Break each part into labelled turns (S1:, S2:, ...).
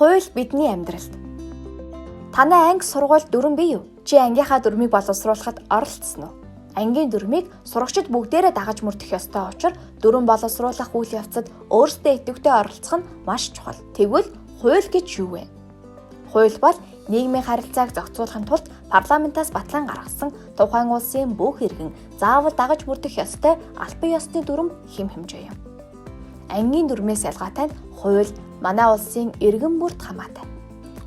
S1: Хууль бидний амьдралд. Танай анги сургууль дүрэн бий юу? Чи ангийнхаа дүрмийг боловсруулахад оролцсон уу? Ангийн дүрмийг сурагчид бүгдээрээ дагаж мөрдөх ёстой учраас дүрэн боловсруулах үйл явцад өөрсдөө идэвхтэй оролцох нь маш чухал. Тэгвэл хууль гэж юу вэ? Хууль бол нийгмийн харилцааг зохицуулахын тулд парламентаас батлан гаргасан тухайн улсын бүх иргэн заавал дагаж мөрдөх ёстой албан ёсны дүрм хэм хэмжээ юм. Ангийн дүрмээс ялгаатай нь хууль манай улсын иргэн бүрт хамаатай.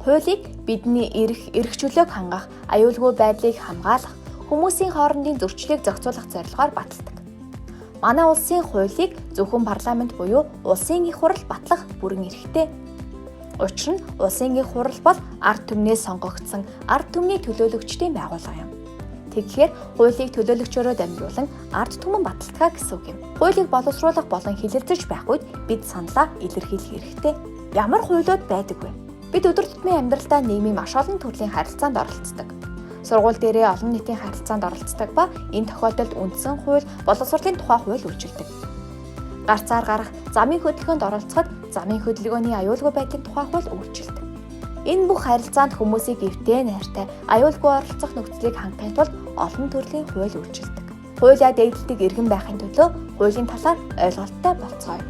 S1: Хуулийг бидний эрх чөлөөг хангах, аюулгүй байдлыг хамгаалах, хүмүүсийн хоорондын зөрчлийг зохицуулах зорилгоор баталдаг. Манай улсын хуулийг зөвхөн парламент буюу улсын их хурал батлах бүрэн эрхтэй. Учир нь улсын их хурал бол ард түмнээс сонгогдсон ард түмний төлөөлөгчдийн байгууллага юм. Тэгэхээр хуулийг төлөөлөгчөөрөө дамжуулан ард түмэн баталдаг гэсэн үг юм. Хуулийг боловсруулах болон хэлэлцэж байх үед бид саналаа илэрхийлэх хэрэгтэй. Ямар хуулиуд байдаг вэ? Бид өдөр тутмын амьдралдаа нийгмийн маш олон төрлийн харилцаанд оролцдог. Сургууль дээрээ олон нийтийн харилцаанд оролцдог ба энэ тохиолдолд үндсэн хууль боловсролын тухай хууль үйлчилдэг. Гарцаар гарах замын хөдөлгөөнд оролцоход замын хөдөлгөөний аюулгүй байдлын тухай хууль үйлчилдэг. Энэ бүх харилцаанд хүмүүсийг эвтэй найртай, аюулгүй оролцох нөхцөлийг хангахын тулд олон төрлийн хууль үйлчилдэг. Хуулиа дээдэлдэг иргэн байхын төлөө хуулийн талаар ойлголттой болцгооё.